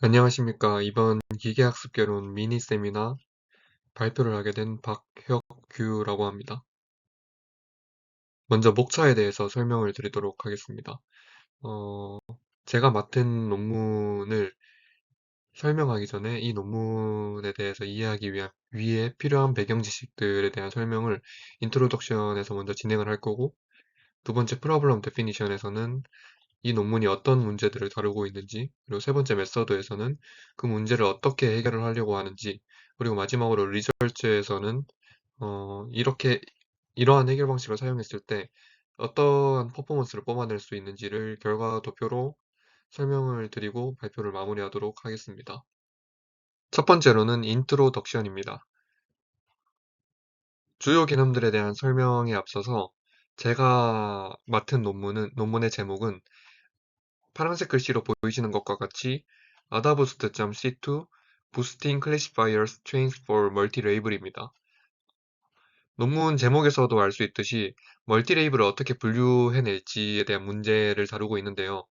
안녕하십니까. 이번 기계학습개론 미니 세미나 발표를 하게 된 박혁규라고 합니다. 먼저 목차에 대해서 설명을 드리도록 하겠습니다. 어, 제가 맡은 논문을 설명하기 전에 이 논문에 대해서 이해하기 위해 필요한 배경 지식들에 대한 설명을 인트로덕션에서 먼저 진행을 할 거고, 두 번째 프로블럼 데피니션에서는 이 논문이 어떤 문제들을 다루고 있는지, 그리고 세 번째 메서드에서는 그 문제를 어떻게 해결을 하려고 하는지, 그리고 마지막으로 리서치에서는 이러한 해결 방식을 사용했을 때 어떠한 퍼포먼스를 뽑아낼 수 있는지를 결과 도표로 설명을 드리고 발표를 마무리하도록 하겠습니다. 첫 번째로는 인트로덕션입니다. 주요 개념들에 대한 설명에 앞서서 제가 맡은 논문의 제목은 파란색 글씨로 보이시는 것과 같이 adaboost.c2 Boosting Classifiers Trains for Multi-Label입니다. 논문 제목에서도 알 수 있듯이 멀티레이블을 어떻게 분류해낼지에 대한 문제를 다루고 있는데요.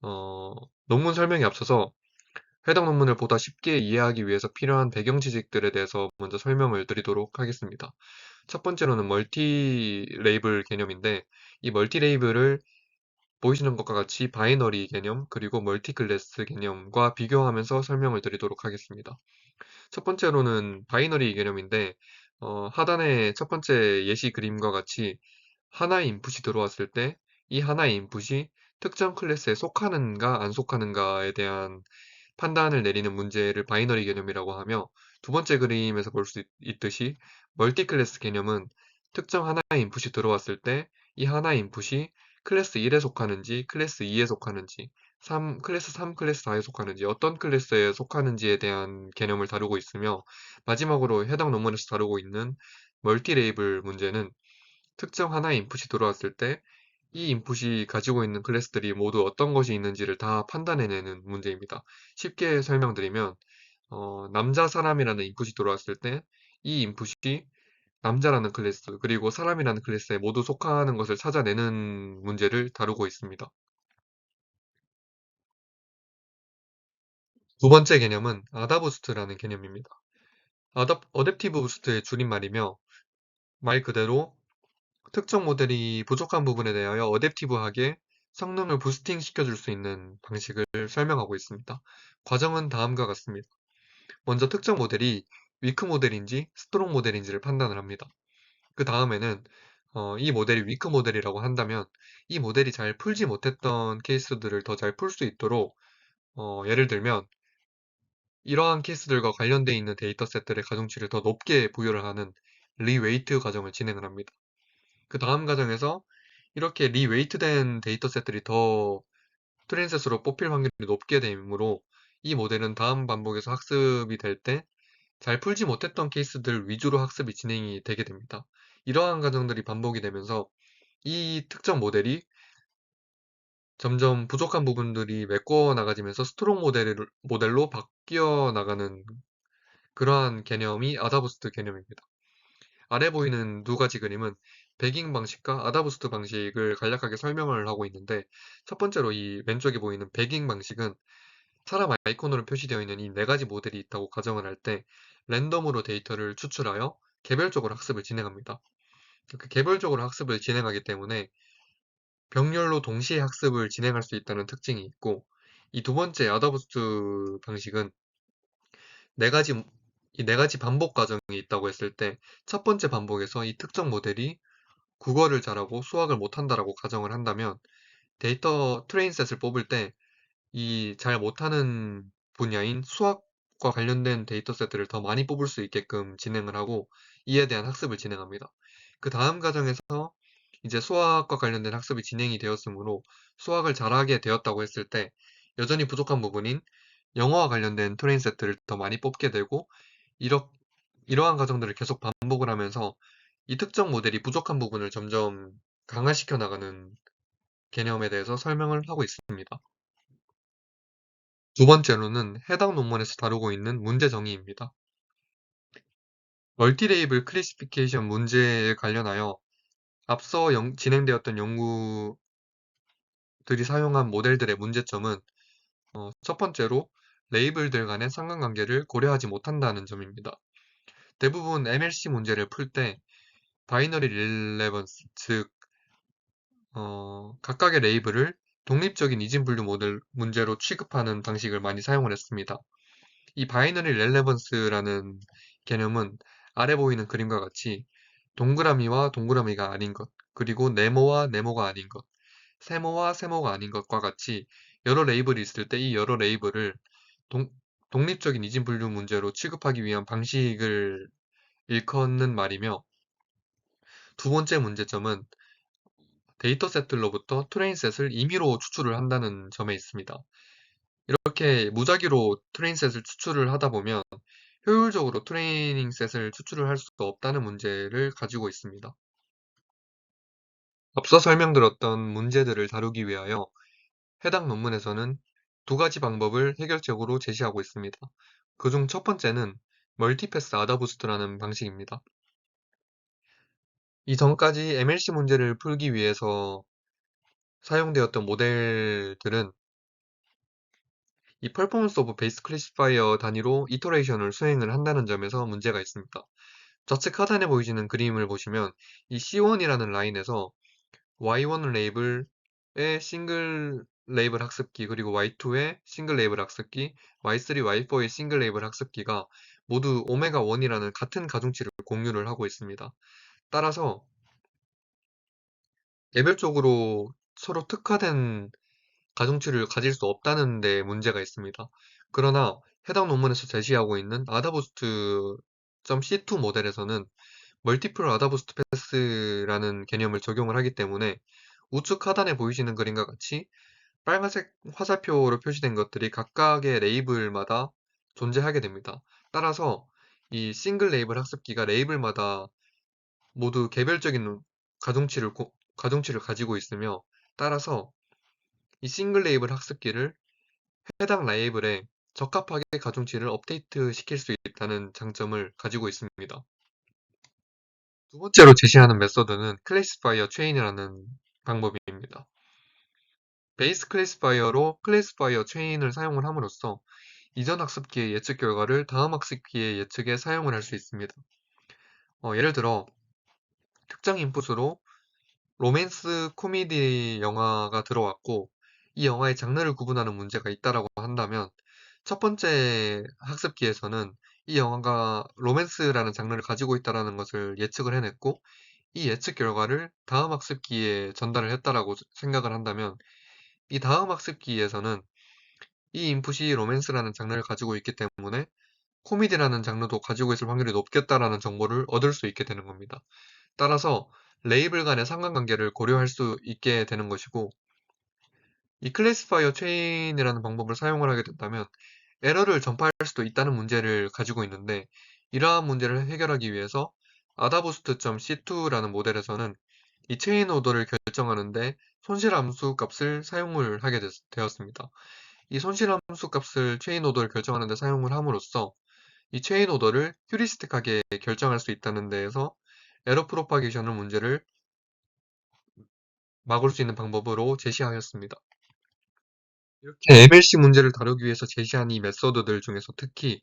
어, 논문 설명에 앞서서 해당 논문을 보다 쉽게 이해하기 위해서 필요한 배경 지식들에 대해서 먼저 설명을 드리도록 하겠습니다. 첫 번째로는 멀티 레이블 개념인데, 이 멀티 레이블을 보이시는 것과 같이 바이너리 개념 그리고 멀티 클래스 개념과 비교하면서 설명을 드리도록 하겠습니다. 첫 번째로는 바이너리 개념인데, 하단의 첫 번째 예시 그림과 같이 하나의 인풋이 들어왔을 때 이 하나의 인풋이 특정 클래스에 속하는가 안 속하는가에 대한 판단을 내리는 문제를 바이너리 개념이라고 하며, 두 번째 그림에서 볼 수 있듯이 멀티 클래스 개념은 특정 하나의 인풋이 들어왔을 때 이 하나의 인풋이 클래스 1에 속하는지 클래스 2에 속하는지 클래스 3, 클래스 4에 속하는지 어떤 클래스에 속하는지에 대한 개념을 다루고 있으며, 마지막으로 해당 논문에서 다루고 있는 멀티 레이블 문제는 특정 하나의 인풋이 들어왔을 때 이 인풋이 가지고 있는 클래스들이 모두 어떤 것이 있는지를 다 판단해내는 문제입니다. 쉽게 설명드리면, 남자 사람이라는 인풋이 들어왔을 때 이 인풋이 남자라는 클래스 그리고 사람이라는 클래스에 모두 속하는 것을 찾아내는 문제를 다루고 있습니다. 두 번째 개념은 아다부스트라는 개념입니다. 어댑티브 부스트의 줄임말이며, 말 그대로 특정 모델이 부족한 부분에 대하여 어댑티브하게 성능을 부스팅 시켜줄 수 있는 방식을 설명하고 있습니다. 과정은 다음과 같습니다. 먼저 특정 모델이 위크 모델인지 스트롱 모델인지를 판단을 합니다. 그 다음에는 이 모델이 위크 모델이라고 한다면 이 모델이 잘 풀지 못했던 케이스들을 더 잘 풀 수 있도록, 예를 들면 이러한 케이스들과 관련되어 있는 데이터셋들의 가중치를 더 높게 부여를 하는 리웨이트 과정을 진행을 합니다. 그 다음 과정에서 이렇게 리웨이트된 데이터셋들이 더 트레인셋으로 뽑힐 확률이 높게 되므로 이 모델은 다음 반복에서 학습이 될 때 잘 풀지 못했던 케이스들 위주로 학습이 진행이 되게 됩니다. 이러한 과정들이 반복이 되면서 이 특정 모델이 점점 부족한 부분들이 메꿔 나가지면서 스트롱 모델로 바뀌어 나가는 그러한 개념이 아다부스트 개념입니다. 아래 보이는 두 가지 그림은 배깅 방식과 아다부스트 방식을 간략하게 설명을 하고 있는데, 첫 번째로 이 왼쪽에 보이는 배깅 방식은 사람 아이콘으로 표시되어 있는 이 네 가지 모델이 있다고 가정을 할 때 랜덤으로 데이터를 추출하여 개별적으로 학습을 진행합니다. 이렇게 개별적으로 학습을 진행하기 때문에 병렬로 동시에 학습을 진행할 수 있다는 특징이 있고, 이 두 번째 아다부스트 방식은 네 가지 이 네 가지 반복 과정이 있다고 했을 때 첫 번째 반복에서 이 특정 모델이 국어를 잘하고 수학을 못한다라고 가정을 한다면, 데이터 트레인셋을 뽑을 때 이 잘 못하는 분야인 수학과 관련된 데이터셋들을 더 많이 뽑을 수 있게끔 진행을 하고 이에 대한 학습을 진행합니다. 그 다음 과정에서 이제 수학과 관련된 학습이 진행이 되었으므로 수학을 잘하게 되었다고 했을 때 여전히 부족한 부분인 영어와 관련된 트레인셋들을 더 많이 뽑게 되고, 이러, 이러한 과정들을 계속 반복을 하면서 이 특정 모델이 부족한 부분을 점점 강화시켜 나가는 개념에 대해서 설명을 하고 있습니다. 두 번째로는 해당 논문에서 다루고 있는 문제 정의입니다. 멀티레이블 클래시피케이션 문제에 관련하여 앞서 진행되었던 연구들이 사용한 모델들의 문제점은, 첫 번째로 레이블들 간의 상관관계를 고려하지 못한다는 점입니다. 대부분 MLC 문제를 풀 때 바이너리 릴레번스, 즉 각각의 레이블을 독립적인 이진분류 모델 문제로 취급하는 방식을 많이 사용을 했습니다. 이 바이너리 렐레번스라는 개념은 아래 보이는 그림과 같이 동그라미와 동그라미가 아닌 것, 그리고 네모와 네모가 아닌 것, 세모와 세모가 아닌 것과 같이 여러 레이블이 있을 때 이 여러 레이블을 동, 독립적인 이진 분류 문제로 취급하기 위한 방식을 일컫는 말이며, 두 번째 문제점은 데이터셋들로부터 트레인셋을 임의로 추출을 한다는 점에 있습니다. 이렇게 무작위로 트레인셋을 추출을 하다 보면 효율적으로 트레이닝 셋을 추출을 할 수가 없다는 문제를 가지고 있습니다. 앞서 설명드렸던 문제들을 다루기 위하여 해당 논문에서는 두 가지 방법을 해결책으로 제시하고 있습니다. 그중 첫 번째는 멀티패스 아다부스트라는 방식입니다. 이전까지 MLC 문제를 풀기 위해서 사용되었던 모델들은 이 퍼포먼스 오브 베이스 클래시파이어 단위로 이터레이션을 수행을 한다는 점에서 문제가 있습니다. 좌측 하단에 보이시는 그림을 보시면 이 C1이라는 라인에서 Y1 레이블의 싱글 레이블 학습기, 그리고 Y2의 싱글 레이블 학습기, Y3, Y4의 싱글 레이블 학습기가 모두 오메가 1이라는 같은 가중치를 공유를 하고 있습니다. 따라서 개별적으로 서로 특화된 가중치를 가질 수 없다는 데 문제가 있습니다. 그러나 해당 논문에서 제시하고 있는 아다부스트.c2 모델에서는 멀티플 아다부스트 패스라는 개념을 적용을 하기 때문에 우측 하단에 보이시는 그림과 같이 빨간색 화살표로 표시된 것들이 각각의 레이블마다 존재하게 됩니다. 따라서 이 싱글 레이블 학습기가 레이블마다 모두 개별적인 가중치를 가지고 있으며, 따라서 이 싱글 레이블 학습기를 해당 레이블에 적합하게 가중치를 업데이트 시킬 수 있다는 장점을 가지고 있습니다. 두 번째로 제시하는 메서드는 클래시파이어 체인이라는 방법입니다. 베이스 클래시파이어로 클래시파이어 체인을 사용을 함으로써 이전 학습기의 예측 결과를 다음 학습기의 예측에 사용을 할 수 있습니다. 예를 들어 특정 인풋으로 로맨스 코미디 영화가 들어왔고 이 영화의 장르를 구분하는 문제가 있다라고 한다면, 첫 번째 학습기에서는 이 영화가 로맨스라는 장르를 가지고 있다라는 것을 예측을 해냈고, 이 예측 결과를 다음 학습기에 전달을 했다라고 생각을 한다면, 이 다음 학습기에서는 이 인풋이 로맨스라는 장르를 가지고 있기 때문에 코미디라는 장르도 가지고 있을 확률이 높겠다라는 정보를 얻을 수 있게 되는 겁니다. 따라서 레이블 간의 상관관계를 고려할 수 있게 되는 것이고, 이 클래시파이어 체인이라는 방법을 사용을 하게 된다면 에러를 전파할 수도 있다는 문제를 가지고 있는데, 이러한 문제를 해결하기 위해서 adaboost.c2라는 모델에서는 이 체인 오더를 결정하는데 손실함수 값을 사용을 하게 되었습니다. 이 손실함수 값을 체인 오더를 결정하는 데 사용을 함으로써 이 체인 오더를 휴리스틱하게 결정할 수 있다는 데에서 에러 프로파게이션을 문제를 막을 수 있는 방법으로 제시하였습니다. 이렇게 MLC 문제를 다루기 위해서 제시한 이 메서드들 중에서 특히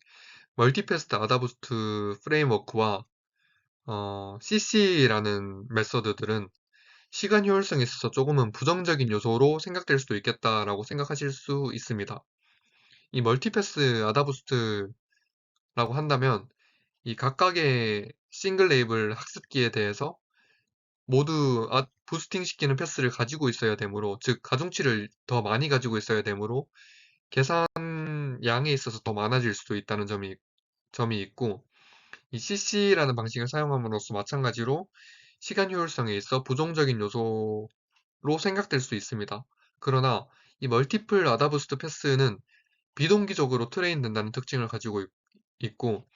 멀티패스트 아다부스트 프레임워크와 CC라는 메서드들은 시간 효율성에 있어서 조금은 부정적인 요소로 생각될 수도 있겠다라고 생각하실 수 있습니다. 이 멀티패스 아다부스트라고 한다면 이 각각의 싱글 레이블 학습기에 대해서 모두 부스팅 시키는 패스를 가지고 있어야 되므로, 즉 가중치를 더 많이 가지고 있어야 되므로 계산 양에 있어서 더 많아질 수도 있다는 점이 있고, 이 CC라는 방식을 사용함으로써 마찬가지로 시간 효율성에 있어 부정적인 요소로 생각될 수 있습니다. 그러나 이 멀티플 아다부스트 패스는 비동기적으로 트레인 된다는 특징을 가지고 있고,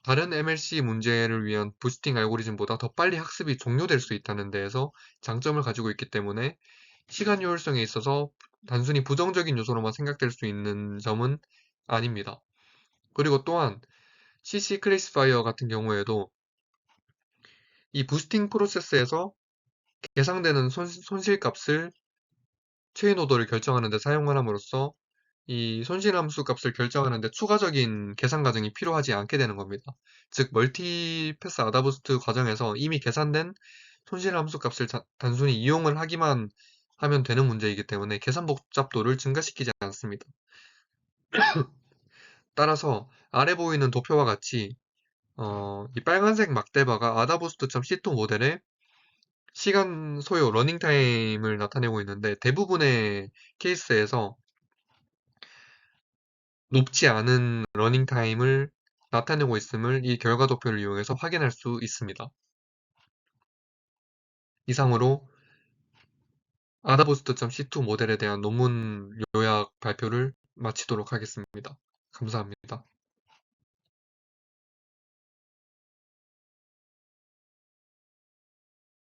다른 MLC 문제를 위한 부스팅 알고리즘보다 더 빨리 학습이 종료될 수 있다는 데에서 장점을 가지고 있기 때문에 시간 효율성에 있어서 단순히 부정적인 요소로만 생각될 수 있는 점은 아닙니다. 그리고 또한 CC 클래시파이어 같은 경우에도 이 부스팅 프로세스에서 계상되는 손실값을 체인 오더를 결정하는 데 사용을 함으로써 이 손실함수 값을 결정하는데 추가적인 계산 과정이 필요하지 않게 되는 겁니다. 즉, 멀티패스 아다부스트 과정에서 이미 계산된 손실함수 값을 단순히 이용을 하기만 하면 되는 문제이기 때문에 계산 복잡도를 증가시키지 않습니다. 따라서 아래 보이는 도표와 같이 이 빨간색 막대바가 아다부스트.c2 모델의 시간 소요 러닝타임을 나타내고 있는데 대부분의 케이스에서 높지 않은 러닝타임을 나타내고 있음을 이 결과 도표를 이용해서 확인할 수 있습니다. 이상으로 아다부스트.c2 모델에 대한 논문 요약 발표를 마치도록 하겠습니다. 감사합니다.